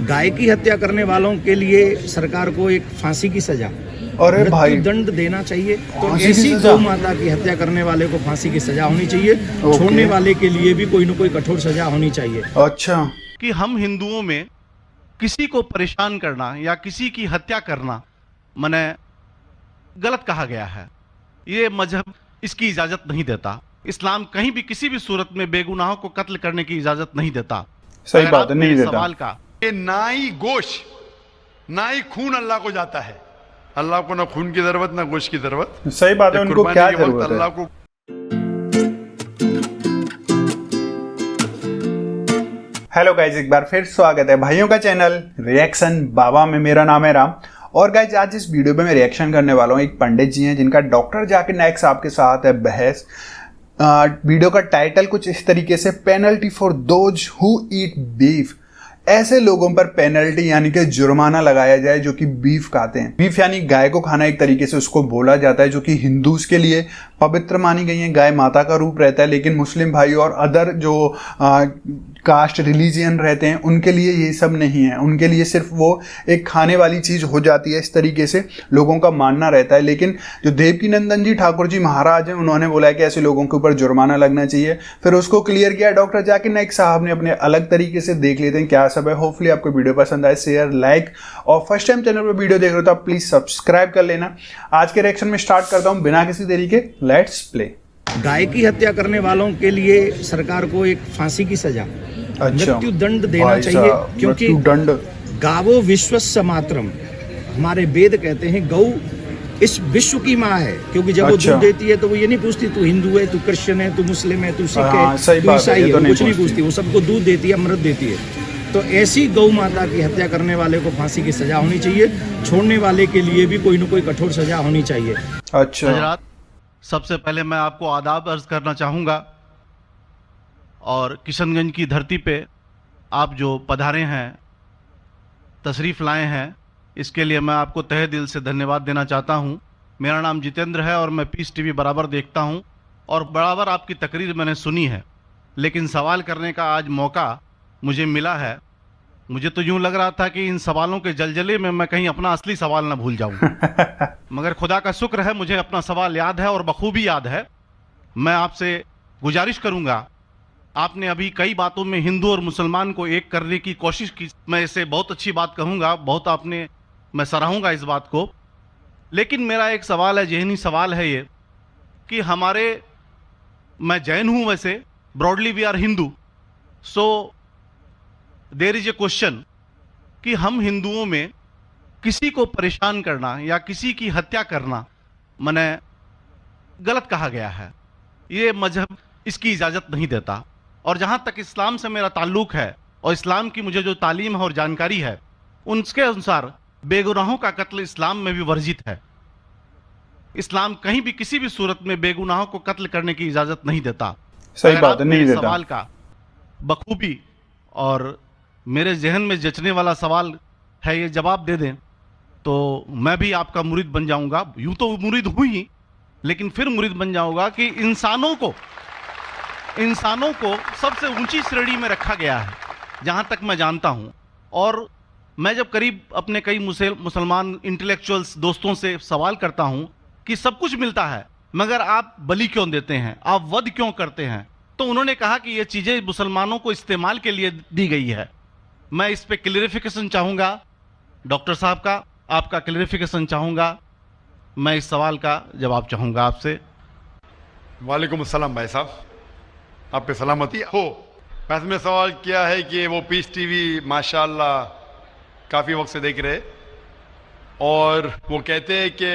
गाय की हत्या करने वालों के लिए सरकार को एक फांसी की सजा, अरे भाई दंड देना चाहिए। तो फांसी की ऐसी सजा? गौ माता की हत्या करने वाले को फांसी की सजा होनी चाहिए। छोड़ने वाले के लिए भी कोई न कोई कठोर सजा होनी चाहिए। अच्छा, कि हम हिंदुओं में किसी को परेशान करना या किसी की हत्या करना मने गलत कहा गया है। ये मजहब इसकी इजाजत नहीं देता। इस्लाम कहीं भी किसी भी सूरत में बेगुनाहों को कत्ल करने की इजाजत नहीं देता। सही अगर बात आप है, नहीं मेरे देता। सवाल का कि ना ही गोश्त ना ही खून अल्लाह को जाता है। अल्लाह को ना खून की जरूरत ना गोश्त की जरूरत। सही बात है, उनको कुर्बानी क्या के वक्त जरूरत अल्लाह है। को हेलो गाइज, एक बार फिर स्वागत है भाइयों का चैनल रिएक्शन बाबा में। मेरा नाम है राम और गाइज आज इस वीडियो पे मैं रिएक्शन करने वाला हूँ। एक पंडित जी हैं जिनका डॉक्टर जाकिर नाइक साहब के साथ है बहस। वीडियो का टाइटल कुछ इस तरीके से, penalty for those who eat beef. ऐसे लोगों पर पेनल्टी यानी कि जुर्माना लगाया जाए जो कि बीफ खाते हैं। बीफ यानी गाय को खाना, एक तरीके से उसको बोला जाता है, जो कि हिंदूज के लिए पवित्र मानी गई है। गाय माता का रूप रहता है, लेकिन मुस्लिम भाई और अदर जो कास्ट रिलीजियन रहते हैं उनके लिए ये सब नहीं है। उनके लिए सिर्फ वो एक खाने वाली चीज़ हो जाती है, इस तरीके से लोगों का मानना रहता है। लेकिन जो देवकी नंदन जी ठाकुर जी महाराज हैं, उन्होंने बोला कि ऐसे लोगों के ऊपर जुर्माना लगना चाहिए। फिर उसको क्लियर किया डॉक्टर जाकिर नाइक साहब ने अपने अलग तरीके से। देख लेते हैं क्या सब है। होपफुली आपको वीडियो पसंद आए, शेयर, लाइक, और फर्स्ट टाइम चैनल पर वीडियो देख रहे हो तो आप प्लीज सब्सक्राइब कर लेना। आज के रिएक्शन में स्टार्ट करता हूं बिना किसी देरी के। Let's play. गाय की हत्या करने वालों के लिए सरकार को एक फांसी की सजा, मृत्यु दंड देना चाहिए। क्योंकि दंड गावो विश्वस्य मातरम, हमारे वेद कहते हैं गौ इस विश्व की माँ है। क्योंकि जब वो दूध देती है तो वो ये नहीं पूछती तू हिंदू है, तू क्रिश्चियन है, तू मुस्लिम है, तू सिख है, तू ईसाई है, कुछ नहीं पूछती। वो सबको दूध देती है, अमृत देती है। तो ऐसी गौ माता की हत्या करने वाले को फांसी की सजा होनी चाहिए। छोड़ने वाले के लिए भी कोई न कोई कठोर सजा होनी चाहिए। अच्छा हजरात, सबसे पहले मैं आपको आदाब अर्ज करना चाहूँगा और किशनगंज की धरती पे आप जो पधारे हैं, तशरीफ़ लाए हैं, इसके लिए मैं आपको तहे दिल से धन्यवाद देना चाहता हूँ। मेरा नाम जितेंद्र है और मैं पीस टीवी बराबर देखता हूँ और बराबर आपकी तकरीर मैंने सुनी है। लेकिन सवाल करने का आज मौका मुझे मिला है। मुझे तो यूँ लग रहा था कि इन सवालों के जलजले में मैं कहीं अपना असली सवाल ना भूल जाऊँ। मगर खुदा का शुक्र है मुझे अपना सवाल याद है और बखूबी याद है। मैं आपसे गुजारिश करूँगा, आपने अभी कई बातों में हिंदू और मुसलमान को एक करने की कोशिश की। मैं इसे बहुत अच्छी बात कहूँगा, बहुत आपने, मैं सराहूँगा इस बात को। लेकिन मेरा एक सवाल है, ज़हनी सवाल है ये कि हमारे, मैं जैन हूँ वैसे, broadly we are Hindu, so there is a question कि हम हिंदुओं में किसी को परेशान करना या किसी की हत्या करना मने गलत कहा गया है। ये मजहब इसकी इजाज़त नहीं देता। और जहाँ तक इस्लाम से मेरा ताल्लुक़ है और इस्लाम की मुझे जो तालीम है और जानकारी है, उसके अनुसार बेगुनाहों का कत्ल इस्लाम में भी वर्जित है। इस्लाम कहीं भी किसी भी सूरत में बेगुनाहों को कत्ल करने की इजाज़त नहीं देता। सही बात है, नहीं देता। सवाल का बखूबी और मेरे जहन में जचने वाला सवाल है, ये जवाब दे दें तो मैं भी आपका मुरीद बन जाऊंगा। यूं तो मुरीद हूं ही, लेकिन फिर मुरीद बन जाऊंगा कि इंसानों को सबसे ऊंची श्रेणी में रखा गया है जहां तक मैं जानता हूं। और मैं जब करीब अपने कई मुसलमान इंटेलेक्चुअल्स दोस्तों से सवाल करता हूं कि सब कुछ मिलता है मगर आप बलि क्यों देते हैं, आप वध क्यों करते हैं, तो उन्होंने कहा कि ये चीज़ें मुसलमानों को इस्तेमाल के लिए दी गई है। मैं इस पे क्लियरिफिकेशन चाहूँगा डॉक्टर साहब का, आपका क्लियरिफिकेशन चाहूँगा। मैं इस सवाल का जवाब चाहूँगा आपसे। वालेकुम अस्सलाम भाई साहब, आप पे सलामती हो। वैसे में सवाल किया है कि वो पीस टीवी माशाल्लाह काफ़ी वक्त से देख रहे और वो कहते हैं कि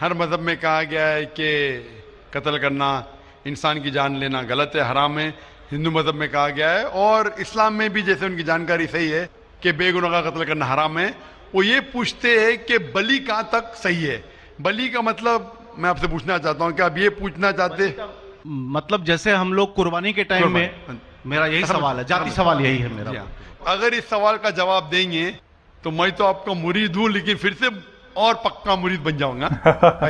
हर मज़हब में कहा गया है कि कत्ल करना, इंसान की जान लेना गलत है, हराम है। हिंदू मज़हब में कहा गया है और इस्लाम में भी, जैसे उनकी जानकारी सही है, कि बेगुनाह का कत्ल करना हराम है। वो ये पूछते हैं कि बलि कहाँ तक सही है। बलि का मतलब मैं आपसे पूछना चाहता हूँ कि आप ये पूछना चाहते हैं, मतलब जैसे हम लोग कुर्बानी के टाइम में, मेरा यही सवाल है, जाती सवाल यही है मेरा। अगर इस सवाल का जवाब देंगे तो मैं तो आपका मुरीद हूँ, लेकिन फिर से और पक्का मुरीद बन जाऊंगा।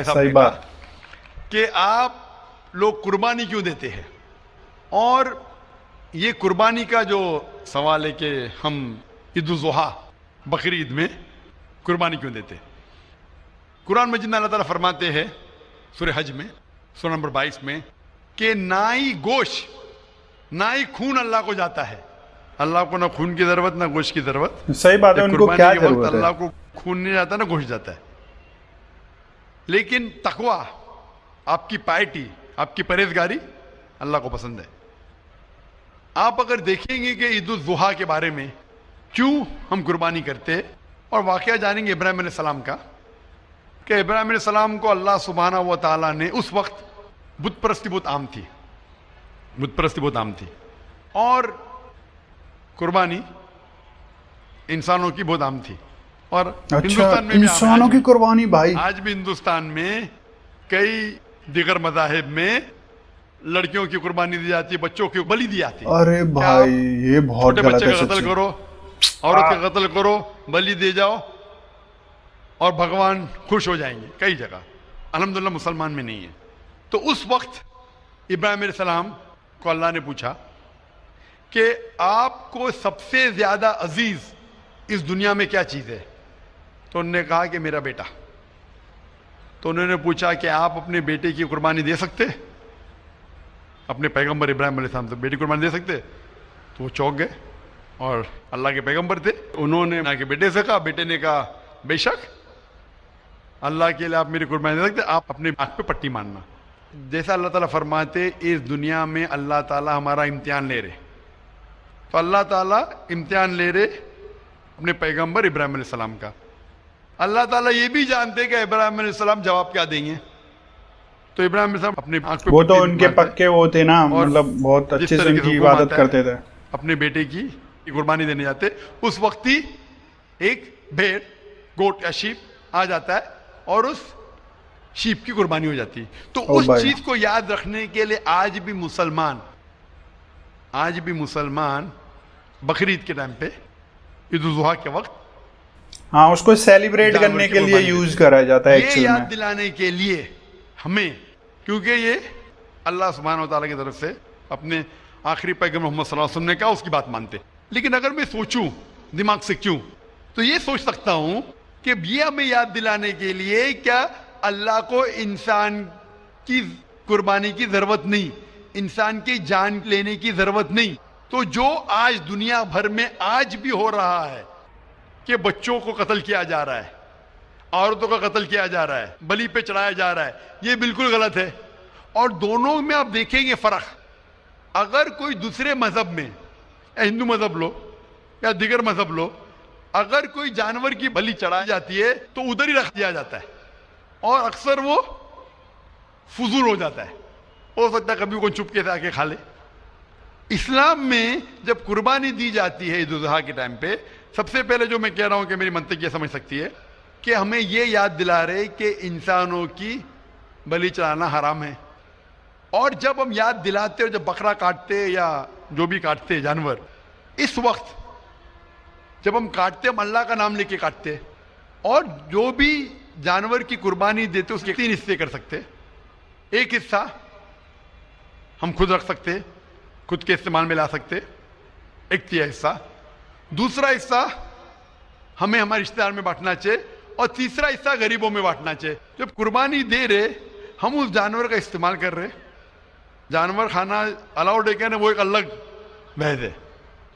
सही बात कि आप लोग कुर्बानी क्यों देते हैं। और ये कुर्बानी का जो सवाल है कि हम ईद उल ज़ुहा बकरी ईद में कुर्बानी क्यों देते? कुरान मजीद में अल्लाह ताला फरमाते हैं सूरह हज में सूरह नंबर 22 में कि ना ही गोश्त ना ही खून अल्लाह को जाता है। अल्लाह को ना खून की जरूरत ना गोश्त की जरूरत। सही बात है, उनको क्या जरूरत है? अल्लाह को खून नहीं जाता ना गोश्त जाता है। लेकिन तकवा, आपकी पायटी, आपकी परहेजगारी अल्लाह को पसंद है। आप अगर देखेंगे कि ईद उल ज़ुहा के बारे में क्यों हम कुर्बानी करते हैं और वाकया जानेंगे इब्राहिम अलैहिस्सलाम का, कि इब्राहिम अलैहिस्सलाम को अल्लाह सुब्हानहू व तआला ने, उस वक्त बुत परस्ती बहुत आम थी, बुत परस्ती बहुत आम थी और कुर्बानी इंसानों की बहुत आम थी। और अच्छा, हिंदुस्तान में भी इंसानों की कुर्बानी भाई, आज भी हिंदुस्तान में कई दिगर मज़ाहिब में लड़कियों की कुर्बानी दी जाती है, बच्चों की बलि दी जाती है। अरे भाई ये बहुत छोटे गलत बच्चे है का कत्ल सच्ची। करो, औरत का कत्ल करो, बलि दे जाओ और भगवान खुश हो जाएंगे। कई जगह अल्हम्दुलिल्लाह मुसलमान में नहीं है। तो उस वक्त इब्राहिम अलैहिस्सलाम को अल्लाह ने पूछा कि आपको सबसे ज्यादा अजीज इस दुनिया में क्या चीज है? तो उन्होंने कहा कि मेरा बेटा। तो उन्होंने पूछा कि आप अपने बेटे की कुर्बानी दे सकते, अपने पैगंबर इब्राहिम अलैहिस्सलाम से बेटी कुर्बानी दे सकते? तो वो चौंक गए और अल्लाह के पैगंबर थे, उन्होंने के बेटे से कहा, बेटे ने कहा बेशक अल्लाह के लिए आप मेरी कुर्बानी दे सकते, आप अपने आंख पे पट्टी मारना। जैसा अल्लाह ताला फरमाते इस दुनिया में अल्लाह ताला हमारा इम्तिहान ले रहे, तो अल्लाह ताला इम्तिहान ले रहे अपने पैगंबर इब्राहिम अलैहिस्सलाम का। अल्लाह ताला ये भी जानते कि इब्राहिम अलैहिस्सलाम जवाब क्या देंगे। तो इब्राहिम अलैहिस्सलाम अपने आंख पे वो तो पट्टी उनके मारते, पक्के वो थे ना, मतलब बहुत जिस अच्छे से तरीके उनकी हुक्म इबादत आता है, करते थे। अपने बेटे की कुर्बानी देने जाते, उस वक्त ही एक भेड़, गोट या शीप आ जाता है और उस शीप की कुर्बानी हो जाती है। तो ओ उस भाई। चीज को याद रखने के लिए आज भी मुसलमान बकरीद के टाइम पे, ईद उल ज़ुहा के वक्त, हाँ, उसको सेलिब्रेट जानवर करने की के लिए कुर्बानी यूज देते। करा जाता है ये एक्चुअल याद में। दिलाने के लिए हमें, क्योंकि ये अल्लाह सुब्हानहू व तआला की तरफ से अपने आखिरी पैगंबर मोहम्मद सल्लल्लाहु अलैहि वसल्लम ने कहा, उसकी बात मानते। लेकिन अगर मैं सोचूं दिमाग से क्यों, तो ये सोच सकता हूं कि ये हमें याद दिलाने के लिए क्या अल्लाह को इंसान की कुर्बानी की जरूरत नहीं, इंसान की जान लेने की जरूरत नहीं। तो जो आज दुनिया भर में आज भी हो रहा है कि बच्चों को कत्ल किया जा रहा है, औरतों का कत्ल किया जा रहा है, बलि पे चढ़ाया जा रहा है, ये बिल्कुल गलत है। और दोनों में आप देखेंगे फर्क। अगर कोई दूसरे मजहब में, हिंदू मजहब लो या दिगर मजहब लो, अगर कोई जानवर की बलि चढ़ाई जाती है तो उधर ही रख दिया जाता है और अक्सर वो फजूल हो जाता है। हो सकता है कभी कोई चुपके से आके खा ले। इस्लाम में जब कुर्बानी दी जाती है ईद उल ज़ुहा के टाइम पे, सबसे पहले जो मैं कह रहा हूं कि मेरी मंतक ये समझ सकती है कि हमें ये याद दिला रहे कि इंसानों की बलि चढ़ाना हराम है। और जब हम याद दिलाते, और जब बकरा काटते या जो भी काटते जानवर, इस वक्त जब हम काटते, हम अल्लाह का नाम लेके काटते, और जो भी जानवर की कुर्बानी देते उसके 3 हिस्से कर सकते। एक हिस्सा हम खुद रख सकते, खुद के इस्तेमाल में ला सकते, एक तिहाई हिस्सा। दूसरा हिस्सा हमें हमारे रिश्तेदार में बांटना चाहिए, और तीसरा हिस्सा गरीबों में बांटना चाहिए। जब कुर्बानी दे रहे, हम उस जानवर का इस्तेमाल कर रहे। जानवर खाना अलाउड है क्या ना, वो एक अलग बहस है,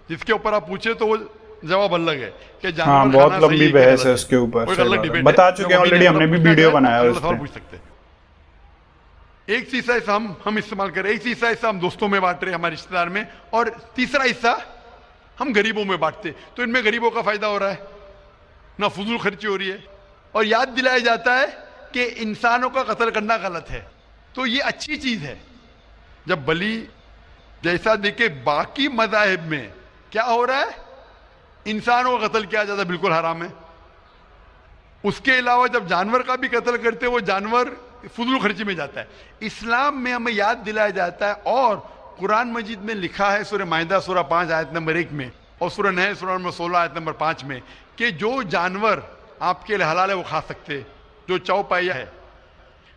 जिसके ऊपर आप पूछे तो वो जवाब अलग है कि जानवर हाँ, बहुत खाना लंबी सही बहस है गलत उसके ऊपर। वो एक सही अलग बात है। डिबेट बता है। चुके जो हैं ऑलरेडी, हमने भी पूछना वीडियो चाहे, बनाया है अगला उस सवाल पे। पूछ सकते हैं। एक हिस्सा हम इस्तेमाल करें, एक हिस्सा हम दोस्तों में बांट रहे, हमारे रिश्तेदार में, और तीसरा हिस्सा हम गरीबों में बांटते। तो इनमें गरीबों का फायदा हो रहा है, ना फजूल खर्ची हो रही है, और याद दिलाया जाता है कि इंसानों का कत्ल करना गलत है। तो ये अच्छी चीज है। जब बलि जैसा देखे बाकी मज़ाहिब में क्या हो रहा है, इंसानों का कत्ल किया जाता है, बिल्कुल हराम है। उसके अलावा जब जानवर का भी कत्ल करते, वो जानवर फजूल खर्ची में जाता है। इस्लाम में हमें याद दिलाया जाता है, और कुरान मजीद में लिखा है सूरह माइदा सूरह 5 आयत नंबर 1 में, और सूरह नहल सूरह नंबर 16 आयत नंबर 5 में, कि जो जानवर आपके लिए हलाल है वो खा सकते, जो चौपाया है।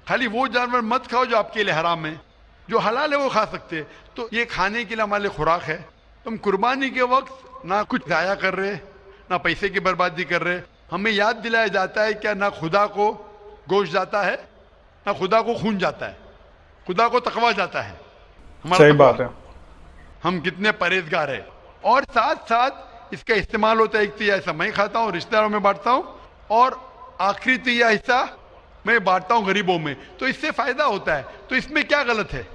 खाली वो जानवर मत खाओ जो आपके लिए हराम है, जो हलाल है वो खा सकते। तो ये खाने के लिए हमारे लिए खुराक है। तुम कुर्बानी के वक्त ना कुछ जाया कर रहे, ना पैसे की बर्बादी कर रहे। हमें याद दिलाया जाता है क्या ना खुदा को गोश्त जाता है, ना खुदा को खून जाता है, खुदा को तकवा जाता है। सही बात है। हम कितने परहेजगार हैं। और साथ साथ इसका इस्तेमाल होता है, एक तिया हिस्सा मैं खाता हूँ, रिश्तेदारों में बांटता हूँ, और आखिरी तिया हिस्सा मैं बांटता हूँ गरीबों में, तो इससे फायदा होता है। तो इसमें क्या गलत है?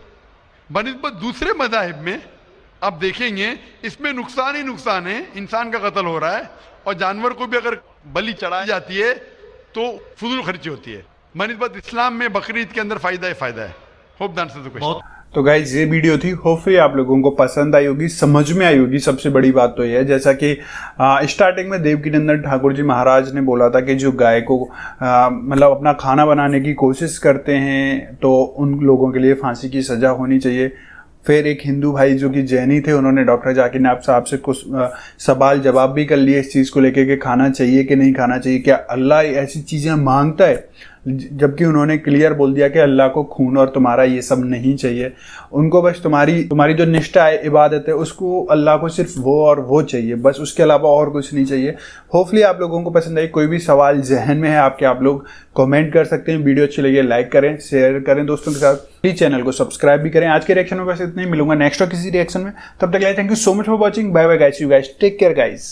बनिस्बत दूसरे मज़ाहिब में आप देखेंगे इसमें नुकसान ही नुकसान है, इंसान का कत्ल हो रहा है, और जानवर को भी अगर बलि चढ़ाई जाती है तो फजूल खर्ची होती है। बनिस्बत इस्लाम में बकरीद के अंदर फायदा ही फायदा है। Hope the answer the question. तो गाइज ये वीडियो थी, होपफुली आप लोगों को पसंद आई होगी, समझ में आई होगी। सबसे बड़ी बात तो ये है, जैसा कि स्टार्टिंग में देवकीनंदन ठाकुर जी महाराज ने बोला था कि जो गाय को मतलब अपना खाना बनाने की कोशिश करते हैं तो उन लोगों के लिए फांसी की सज़ा होनी चाहिए। फिर एक हिंदू भाई जो कि जैनी थे, उन्होंने डॉक्टर जाकिर नायक साहब से कुछ सवाल जवाब भी कर लिए इस चीज़ को लेके कि खाना चाहिए कि नहीं खाना चाहिए, क्या अल्लाह ऐसी चीज़ें मांगता है, जबकि उन्होंने क्लियर बोल दिया कि अल्लाह को खून और तुम्हारा ये सब नहीं चाहिए। उनको बस तुम्हारी जो निष्ठा है, इबादत है, उसको अल्लाह को सिर्फ वो और वो चाहिए, बस उसके अलावा और कुछ नहीं चाहिए। होपफुली आप लोगों को पसंद आई। कोई भी सवाल जहन में है आपके, आप लोग कमेंट कर सकते हैं। वीडियो अच्छी लगी लाइक करें, शेयर करें दोस्तों के साथ, प्लीज चैनल को सब्सक्राइब भी करें। आज के रिएक्शन में बस इतना ही, मिलूंगा नेक्स्ट और किसी रिएक्शन में। तब तक के लिए thank you so much for watching. Bye bye guys, you guys take care guys.